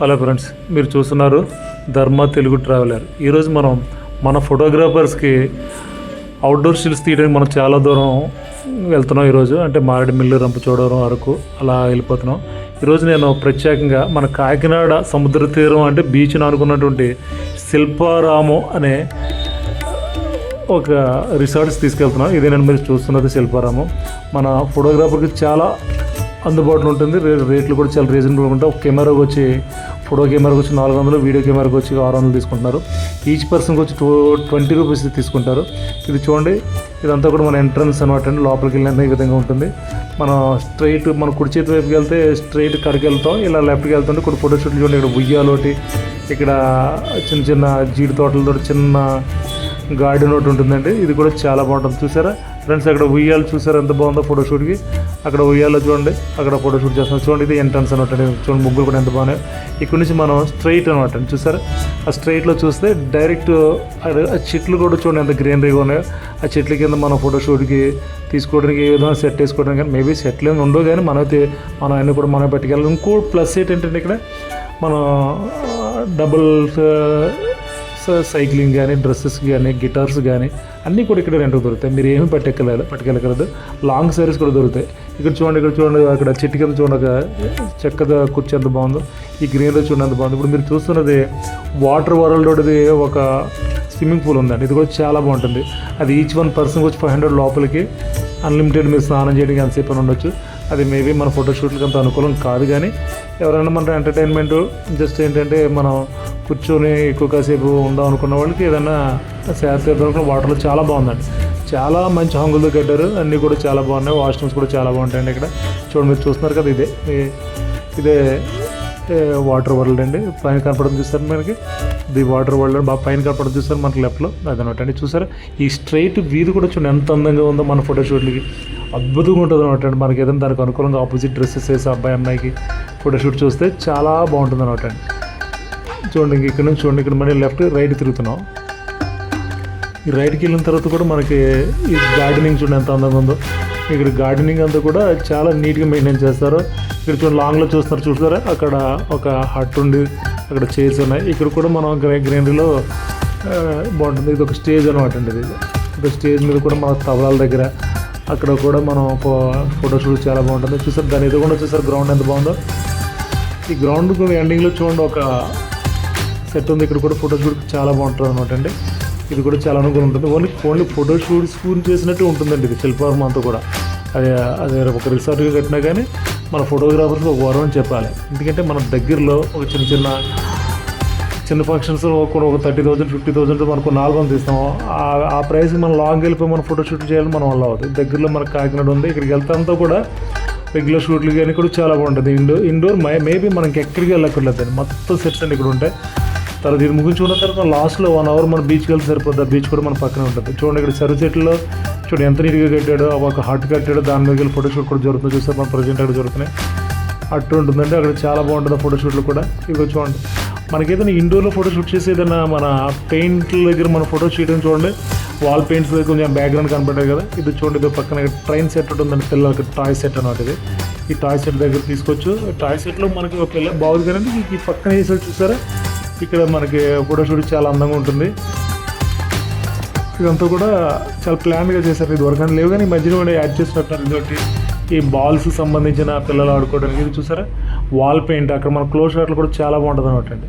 Hello friends, మీరు చూస్తున్నారు ధర్మ తెలుగు ట్రావెలర్. ఈరోజు మనం మన ఫోటోగ్రాఫర్స్కి అవుట్డోర్ స్టిల్స్ తీయడానికి మనం చాలా దూరం వెళ్తున్నాం. ఈరోజు అంటే మారేడుమిల్లి, రంపచోడవరం, అరకు అలా వెళ్ళిపోతున్నాం. ఈరోజు నేను ప్రత్యేకంగా మన కాకినాడ సముద్ర తీరం అంటే బీచ్ని అనుకున్నటువంటి శిల్పారాము అనే ఒక రిసార్ట్స్ తీసుకెళ్తున్నాం. ఇదే నేను మీరు చూస్తున్నది శిల్పారామం. మన ఫోటోగ్రాఫర్కి చాలా అందుబాటులో ఉంటుంది. రేట్లు కూడా చాలా రీజనబుల్గా ఉంటాయి. ఒక కెమెరాకి వచ్చి ఫోటో కెమెరాకి వచ్చి 400, వీడియో కెమెరాకి వచ్చి 600 తీసుకుంటున్నారు. ఈచ్ పర్సన్కి వచ్చి 20 రూపీస్ తీసుకుంటారు. ఇది చూడండి, ఇదంతా కూడా మన ఎంట్రన్స్ అనమాట అండి. లోపలికి వెళ్ళినంత ఈ విధంగా ఉంటుంది. మనం స్ట్రైట్ మన కుడి చేతి వైపుకి వెళ్తే స్ట్రైట్ కడికి వెళ్తాం. ఇలా లెఫ్ట్కి వెళ్తుంటే కొన్ని ఫోటోషూట్లు చూడండి. ఇక్కడ ఉయ్యాలోటి, ఇక్కడ చిన్న చిన్న జీడి తోటలతో చిన్న గార్డెన్ ఒకటి ఉంటుందండి. ఇది కూడా చాలా బాగుంటుంది. చూసారా ఫ్రెండ్స్, అక్కడ ఉయ్యాలు చూసారా ఎంత బాగుందో ఫోటోషూట్కి. అక్కడ ఉయ్యాలో చూడండి, అక్కడ ఫోటోషూట్ చేస్తున్నాం. చూడండి, ఇది ఎంట్రన్స్ అనమాట. చూడండి, ముగ్గురు కూడా ఎంత బాగున్నాయి. ఇక్కడ నుంచి మనం స్ట్రైట్ అనమాట అండి. చూసారా, ఆ స్ట్రైట్లో చూస్తే డైరెక్ట్ ఆ చెట్లు కూడా చూడండి ఎంత గ్రీనరీగా ఉన్నాయో. ఆ చెట్ల కింద మనం ఫోటోషూట్కి తీసుకోవడానికి ఏ విధంగా సెట్ వేసుకోవడానికి కానీ మేబీ సెట్లు ఏమి ఉండవు, కానీ మనం అన్నీ కూడా మనం పట్టుకెళ్ళాలి. ఇంకో ప్లస్ ఏంటంటే ఇక్కడ మనం డబుల్ సైక్లింగ్ కానీ, డ్రెస్సెస్ కానీ, గిటార్స్ కానీ అన్నీ కూడా ఇక్కడ రెంట్కి దొరుకుతాయి. మీరు ఏమీ పట్టుకెళ్ళగలదు. లాంగ్ సారీస్ కూడా దొరుకుతాయి. ఇక్కడ చూడండి, అక్కడ చెట్టు కింద చూడండి, ఒక చెక్కద కుర్చీ ఎంత బాగుందో. ఈ గ్రీనరీ చూడండి ఎంత బాగుంది. ఇప్పుడు మీరు చూస్తున్నది వాటర్ వరల్డ్ది ఒక స్విమ్మింగ్ పూల్ ఉందండి. ఇది కూడా చాలా బాగుంటుంది. అది ఈచ్ వన్ పర్సన్కి వచ్చి 500 లోపలికి అన్లిమిటెడ్ మీరు స్నానం చేయడానికి ఎంతసేపు అని ఉండొచ్చు. అది మేబీ మన ఫోటోషూట్లకి అంత అనుకూలం కాదు, కానీ ఎవరైనా మన ఎంటర్టైన్మెంట్ జస్ట్ ఏంటంటే మనం కూర్చొని ఎక్కువ కాసేపు ఉందాం అనుకున్న వాళ్ళకి ఏదైనా తీర్థం వాటర్లో చాలా బాగుందండి. చాలా మంచి హంగులతో కట్టారు. అన్నీ కూడా చాలా బాగున్నాయి. వాష్రూమ్స్ కూడా చాలా బాగుంటాయండి. ఇక్కడ చూడండి, మీరు చూస్తున్నారు కదా, ఇదే వాటర్ వరల్డ్ అండి. పైన కనపడడం చూస్తారు మనకి. ఇది వాటర్ వరల్డ్ అండి. బాగా పైన కనపడడం చూస్తారు మనకి లెఫ్ట్లో. అదనమాట అండి. చూసారా, ఈ స్ట్రైట్ వీధి కూడా చూడండి ఎంత అందంగా ఉందో. మన ఫోటోషూట్లకి అద్భుతంగా ఉంటుంది అనమాట అండి. మనకి ఏదైనా దానికి అనుకూలంగా ఆపోజిట్ డ్రెస్సెస్ వేసి అబ్బాయి అమ్మాయికి ఫోటోషూట్ చూస్తే చాలా బాగుంటుంది అనమాట అండి. చూడండి, ఇక్కడ నుంచి చూడండి, ఇక్కడ మళ్ళీ లెఫ్ట్ రైట్ తిరుగుతున్నాం. ఈ రైట్కి వెళ్ళిన తర్వాత కూడా మనకి ఈ గార్డెనింగ్ చూడండి ఎంత అందంగా ఉందో. ఇక్కడ గార్డెనింగ్ అంతా కూడా చాలా నీట్గా మెయింటైన్ చేస్తారు. ఇక్కడ చూడండి, లాంగ్లో చూస్తారా, అక్కడ ఒక హట్ ఉండి అక్కడ చైర్స్ ఉన్నాయి. ఇక్కడ కూడా మనం గ్రీనరీలో బాగుంటుంది. ఇది ఒక స్టేజ్ అనమాట అండి. ఇది ఒక స్టేజ్ మీద కూడా మన తబలాల దగ్గర అక్కడ కూడా మనం ఫోటోషూట్ చాలా బాగుంటుంది. చూసారు, దాని ఎదుగుండా చూసారు గ్రౌండ్ ఎంత బాగుందో. ఈ గ్రౌండ్ ఎండింగ్లో చూడండి ఒక సెట్ ఉంది. ఇక్కడ కూడా ఫోటోషూట్ చాలా బాగుంటుంది అనమాట అండి. ఇది కూడా చాలా అనుకూలం ఉంటుంది. ఓన్లీ ఫోటోషూట్స్ గురించి చేసినట్టు ఉంటుందండి ఇది శిల్పారామం అంతా కూడా. అదే ఒక రిసార్ట్గా కట్టినా కానీ మన ఫోటోగ్రాఫర్స్కి ఒక వరం అని చెప్పాలి. ఎందుకంటే మన దగ్గరలో ఒక చిన్న ఫంక్షన్స్ ఒక 30,000, 50,000 మనకు 4 మంది తీస్తాము. ఆ ప్రైస్ మనం లాంగ్ వెళ్ళిపోయి మనం ఫోటోషూట్ చేయాలని మనం వల్ల అవుతుంది. దగ్గరలో మనకు కాకినాడ ఉంది. ఇక్కడికి వెళ్తాంతో కూడా రెగ్యులర్ షూట్లు కానీ కూడా చాలా బాగుంటుంది. ఇండోర్ మేబీ మనకి ఎక్కడికి వెళ్ళక్కర్లేదు. మొత్తం సెట్స్ అన్ని ఇక్కడ ఉంటాయి. తర్వాత ఇది ముగించుకున్న తర్వాత లాస్ట్లో 1 అవర్ మన బీచ్కి వెళ్తే సరిపోతుంది. ఆ బీచ్ కూడా మన పక్కనే ఉంటుంది. చూడండి, ఇక్కడ సర్వ్ సెట్లో చూడండి ఎంత నీట్గా కట్టాడు. ఒక హట్ కట్టాడు, దాని మీద వెళ్ళి ఫోటోషూట్ కూడా జరుగుతుంది. చూస్తే మన ప్రజెంట్ అక్కడ జరుగుతున్నాయి. హట్ ఉంటుందండి, అక్కడ చాలా బాగుంటుంది ఆ ఫోటోషూట్లు కూడా. ఇవి చూడండి, మనకేదైనా ఇండోర్లో ఫోటోషూట్ చేసి ఏదైనా మన పెయింట్ల దగ్గర మన ఫోటో చేయడం చూడండి. వాల్ పెయింట్స్ దగ్గర కొంచెం బ్యాక్గ్రౌండ్ కనపడ్డాయి కదా. ఇది చూడండి, ఇది పక్కన ట్రైన్ సెట్ ఉంటుందండి, పిల్లలకి టాయ్ సెట్ అనమాట. ఇది ఈ టాయ్ సెట్ దగ్గర తీసుకోవచ్చు. టాయ్ సెట్లో మనకి ఒక పిల్ల బాగుంది కదండి. ఈ పక్కన వేసాడు చూసారా, ఇక్కడ మనకి ఫోటోషూట్ చాలా అందంగా ఉంటుంది. ఇదంతా కూడా చాలా ప్లాన్గా చేశారు. ఇది వరకు లేవు కానీ ఈ మధ్యలో కూడా యాడ్ చేసినట్టు ఇదొకటి ఈ బాల్స్ సంబంధించిన పిల్లలు ఆడుకోవడానికి. ఇది చూసారా, వాల్ పెయింట్. అక్కడ మన క్లోజ్ షాట్లు కూడా చాలా బాగుంటుంది అనమాట అండి.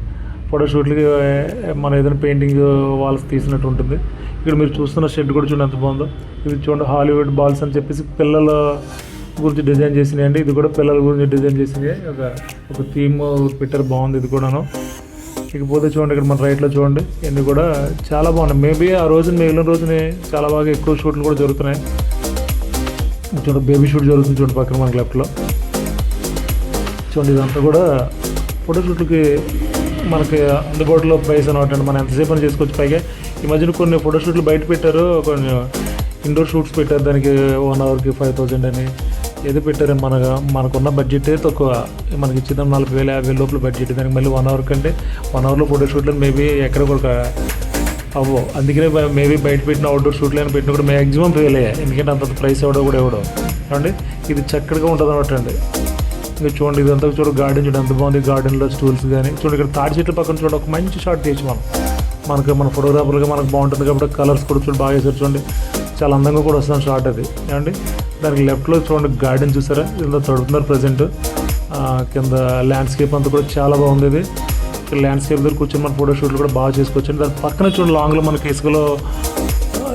ఫోటోషూట్లకి మనం ఏదైనా పెయింటింగ్ వాల్స్ తీసినట్టు ఉంటుంది. ఇక్కడ మీరు చూస్తున్న షెడ్ కూడా చూడండి ఎంత బాగుందో. ఇది చూడండి, హాలీవుడ్ బాల్స్ అని చెప్పేసి పిల్లల గురించి డిజైన్ చేసినాయండి. ఇది కూడా పిల్లల గురించి డిజైన్ చేసినాయి. ఒక థీమ్ పెట్టారు, బాగుంది ఇది కూడాను. ఇకపోతే చూడండి, ఇక్కడ మన రైట్లో చూడండి, ఇవన్నీ కూడా చాలా బాగున్నాయి. మేబీ ఆ రోజు మిగిలిన రోజుని చాలా బాగా ఎక్కువ షూట్లు కూడా జరుగుతున్నాయి. చూడండి, బేబీ షూట్ జరుగుతుంది చూడండి పక్కన మనకి లెఫ్ట్లో. చూడండి, ఇదంతా కూడా ఫోటోషూట్లకి మనకి అందుబాటులో ప్రైస్ అనమాట అండి. మనం ఎంతసేపు అని చేసుకోవచ్చు. పైగా ఈ మధ్యన కొన్ని ఫోటోషూట్లు బయట పెట్టారు, కొన్ని ఇండోర్ షూట్స్ పెట్టారు. దానికి 1 అవర్కి 5,000 అని ఏదో పెట్టారు. మనకున్న బడ్జెట్ తక్కువ. మనకి ఇచ్చిన 40,000, 50,000 లోపల బడ్జెట్. దానికి మళ్ళీ 1 అవర్ కంటే 1 అవర్లో ఫోటోషూట్లు మేబీ ఎక్కడ కూడా అవ్వవు. అందుకనే మేబీ బయట పెట్టిన అవుట్డోర్ షూట్లు అని పెట్టిన కూడా మ్యాక్సిమం ఫెయిల్ అయ్యాయి. ఎందుకంటే అంత ప్రైస్ ఎవడో కూడా ఇవ్వడం. ఏమండి, ఇది చక్కగా ఉంటుంది అనమాట అండి. ఇంకా చూడండి ఇదంతా చూడండి గార్డెన్ చూడండి ఎంత బాగుంది. గార్డెన్లో స్టూల్స్ కానీ చూడండి, ఇక్కడ తాడి చెట్ల పక్కన చూడండి ఒక మంచి షాట్ తీయచ్చు మన ఫోటోగ్రాఫర్గా మనకు బాగుంటుంది కాబట్టి కలర్స్ కూడా చూడండి బాగా వేసారు చూడండి, చాలా అందంగా కూడా వస్తుంది షాట్ అది ఏమండి. దానికి లెఫ్ట్లో చూడండి గార్డెన్ చూసారా, ఇదంతా తడుపుతున్నారు ప్రజెంట్. కింద ల్యాండ్స్కేప్ అంతా కూడా చాలా బాగుంది. ఇది ల్యాండ్స్కేప్ దగ్గర కూర్చొని మన ఫోటోషూట్లు కూడా బాగా చేసుకోవచ్చు. దాని పక్కన చూడండి లాంగ్లో మనకి ఇసుకలో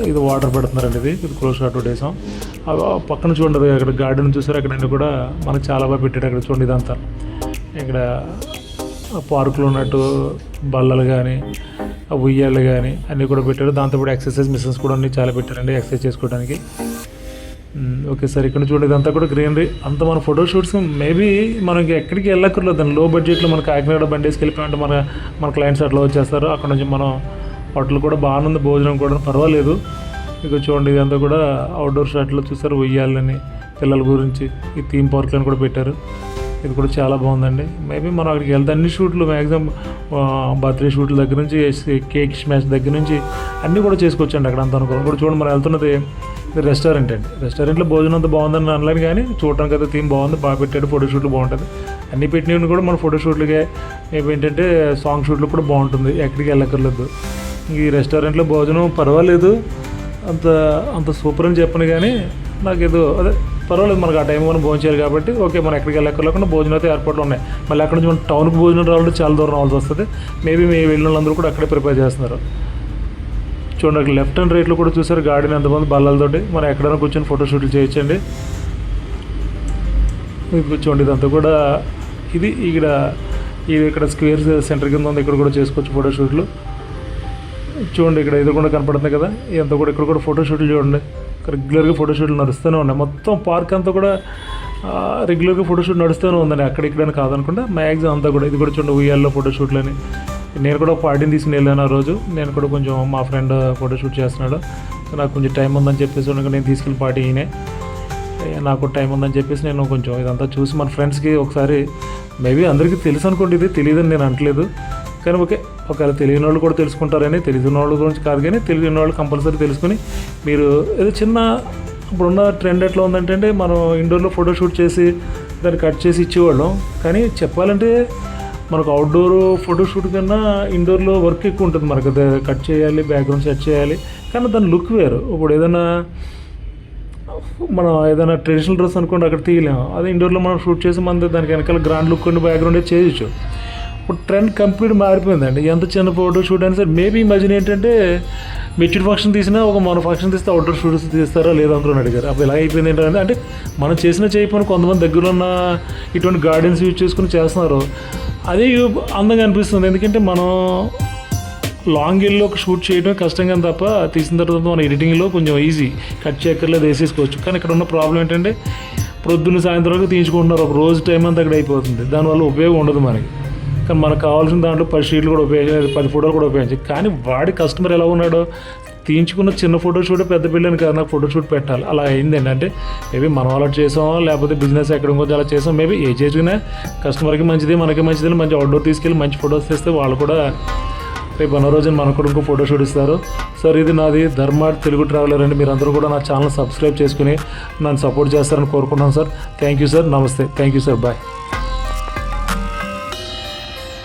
ఇది వాటర్ పెడుతున్నారండి. ఇది క్లోజ్ షాట్ వేసాం. పక్కన చూడండి అక్కడ గార్డెన్ చూసారు, అక్కడ కూడా మనకు చాలా బాగా పెట్టాడు. అక్కడ చూడండి ఇదంతా ఇక్కడ పార్కులో ఉన్నట్టు బల్లలు కానీ ఉయ్యాళ్ళు కానీ అన్నీ కూడా పెట్టారు. దాంతోపాటు ఎక్సర్సైజ్ మిషన్స్ కూడా అన్నీ చాలా పెట్టారండి ఎక్సర్సైజ్ చేసుకోవడానికి. ఓకే సార్, ఇక్కడ చూడండి ఇదంతా కూడా గ్రీనరీ అంతా మన ఫోటోషూట్స్ మేబీ మనకి ఎక్కడికి వెళ్ళక్కర్లేదు. దాన్ని లో బడ్జెట్లో మన కాకినాడ బండి వేసుకెళ్ళిపోయామంటే మన క్లయింట్స్ అట్లా వచ్చేస్తారు. అక్కడ నుంచి మనం హోటల్ కూడా బాగుంది, భోజనం కూడా పర్వాలేదు. ఇక చూడండి ఇదంతా కూడా అవుట్డోర్ షాట్లో చూసారు, ఉయ్యాలని పిల్లల గురించి ఈ థీమ్ పార్క్లను కూడా పెట్టారు. ఇది కూడా చాలా బాగుందండి. మేబీ మనం అక్కడికి వెళ్తే అన్ని షూట్లు మ్యాక్సిమం బర్త్డే షూట్ల దగ్గర నుంచి కేక్ స్మాష్ దగ్గర నుంచి అన్నీ కూడా చేసుకోవచ్చండి అక్కడ అంత అనుకోవడం కూడా. చూడండి మనం వెళ్తున్నది రెస్టారెంట్ అండి. రెస్టారెంట్లో భోజనం అంతా బాగుందని అనలేను కానీ చూడడానికి అయితే థీమ్ బాగుంది, బాగా పెట్టాడు. ఫోటోషూట్లు బాగుంటుంది. అన్నీ పెట్టినవి కూడా మన ఫోటోషూట్లకే మేబీ ఏంటంటే సాంగ్ షూట్లు కూడా బాగుంటుంది, ఎక్కడికి వెళ్ళక్కర్లేదు. ఈ రెస్టారెంట్లో భోజనం పర్వాలేదు, అంత సూపర్ అని చెప్పను కానీ నాకు ఏదో అదే పర్వాలేదు. మనకు ఆ టైం మనం భోజనం చేయాలి కాబట్టి ఓకే, మనం ఎక్కడికి వెళ్ళక్కర్లేకుండా భోజనం అయితే ఏర్పాట్లు ఉన్నాయి. మళ్ళీ అక్కడ నుంచి మనం టౌన్కి భోజనం రావాలంటే చాలా దూరం రావాల్సి వస్తుంది. మేబీ మేము వెళ్ళిన వాళ్ళందరూ కూడా అక్కడే ప్రిపేర్ చేస్తున్నారు. చూడండి అక్కడ లెఫ్ట్ అండ్ రైట్లో కూడా చూసారు గార్డెన్ ఎంతమంది బల్లలతోటి మనం ఎక్కడైనా కూర్చొని ఫోటోషూట్లు చేయొచ్చండి. చూడండి ఇదంతా కూడా ఇది ఇక్కడ స్క్వేర్ సెంటర్ కింద ఉంది, ఇక్కడ కూడా చేసుకోవచ్చు ఫోటోషూట్లు. చూడండి ఇక్కడ ఎదురుకుండా కనపడుతుంది కదా, ఇదంతా కూడా ఇక్కడ కూడా ఫోటోషూట్లు చూడండి. రెగ్యులర్గా ఫోటోషూట్లు నడుస్తూనే ఉన్నాయి. మొత్తం పార్క్ అంతా కూడా రెగ్యులర్గా ఫోటోషూట్ నడుస్తూనే ఉందండి, అక్కడిక్కడని కాదనుకుంటా మ్యాక్సిమం అంతా కూడా. ఇది కూడా చూడండి ఉయ్యాల్లో ఫోటోషూట్లు అని. నేను కూడా పార్టీని తీసుకుని వెళ్ళాను ఆ రోజు. నేను కూడా కొంచెం మా ఫ్రెండ్ ఫోటోషూట్ చేస్తున్నాడు, నాకు కొంచెం టైం ఉందని చెప్పేసి నేను తీసుకెళ్ళి పార్టీ ఈయనే. నాకు టైం ఉందని చెప్పేసి నేను కొంచెం ఇదంతా చూసి మన ఫ్రెండ్స్కి ఒకసారి మేబీ అందరికీ తెలుసు అనుకోండి, ఇది తెలియదని నేను అనట్లేదు కానీ ఓకే, ఒకవేళ తెలియని వాళ్ళు కూడా తెలుసుకుంటారని. తెలిసిన వాళ్ళ గురించి కాదు కానీ తెలియని వాళ్ళు కంపల్సరీ తెలుసుకుని మీరు ఏదో చిన్న ఇప్పుడున్న ట్రెండ్ ఎట్లా ఉందంటే మనం ఇండోర్లో ఫోటోషూట్ చేసి దాన్ని కట్ చేసి ఇచ్చేవాళ్ళం. కానీ చెప్పాలంటే మనకు అవుట్డోర్ ఫోటోషూట్ కన్నా ఇండోర్లో వర్క్ ఎక్కువ ఉంటుంది. మనకు కట్ చేయాలి, బ్యాక్గ్రౌండ్ సెట్ చేయాలి, కానీ దాని లుక్ వేరు. ఇప్పుడు మనం ఏదైనా ట్రెడిషనల్ డ్రెస్ అనుకోండి అక్కడ తీయలేము, అదే ఇండోర్లో మనం షూట్ చేసి మన దానికి వెనకాల గ్రాండ్ లుక్ అండ్ బ్యాక్గ్రౌండ్ చేయొచ్చు. ఇప్పుడు ట్రెండ్ కంప్లీట్ మారిపోయిందండి. ఎంత చిన్న ఫోటో షూట్ అయినా సరే మేబీ ఇమాజిన్ ఏంటంటే మెచ్యూర్ ఫంక్షన్ తీసినా ఒక మన ఫంక్షన్ తీస్తే అవుట్డోర్ షూట్స్ తీస్తారా లేదా అనుకుని అడిగారు. అప్పుడు ఎలా అయిపోయింది ఏంటంటే అంటే మనం చేసిన చేయకపోయినా కొంతమంది దగ్గర ఉన్న ఇటువంటి గార్డెన్స్ యూజ్ చేసుకుని చేస్తున్నారు. అదే అందంగా అనిపిస్తుంది. ఎందుకంటే మనం లాంగ్ ఎల్లో ఒక షూట్ చేయడం కష్టంగా తప్ప తీసిన తర్వాత మన ఎడిటింగ్లో కొంచెం ఈజీ, కట్ చేయక్కర్లేదు, వేసేసుకోవచ్చు. కానీ ఇక్కడ ఉన్న ప్రాబ్లం ఏంటంటే ప్రొద్దున్న సాయంత్రం వరకు తీయించుకుంటున్నారు, ఒక రోజు టైం అంతా అక్కడ అయిపోతుంది. దానివల్ల ఉపయోగం ఉండదు మనకి. కానీ మనకు కావాల్సిన దాంట్లో 10 షీట్లు కూడా ఉపయోగించాలి, 10 ఫోటోలు కూడా ఉపయోగించాలి. కానీ వాడి కస్టమర్ ఎలా ఉన్నాడో తీయించుకున్న చిన్న ఫోటో షూట్ పెద్ద పిల్లని కాదు నాకు ఫోటో షూట్ పెట్టాలి అలా అయిందండి. అంటే మేబీ మనం అలా చేసాం, లేకపోతే బిజినెస్ ఎక్కడ ఇంకొంచెం అలా చేసాం. మేబీ ఏ చేసుకున్నా కస్టమర్కి మంచిది, మనకి మంచిది. మంచి అవుట్డోర్ తీసుకెళ్ళి మంచి ఫోటోస్ తీస్తే వాళ్ళు కూడా రేపు అన్న రోజున మనకు కూడా ఇంకో ఫోటో షూట్ ఇస్తారు. సార్ ఇది నాది ధర్మార్ట్ తెలుగు ట్రావెలర్ అండి. మీరు అందరూ కూడా నా ఛానల్ సబ్స్క్రైబ్ చేసుకుని నన్ను సపోర్ట్ చేస్తారని కోరుకుంటున్నాను సార్. థ్యాంక్ యూ సార్, నమస్తే, థ్యాంక్ యూ సార్, బాయ్.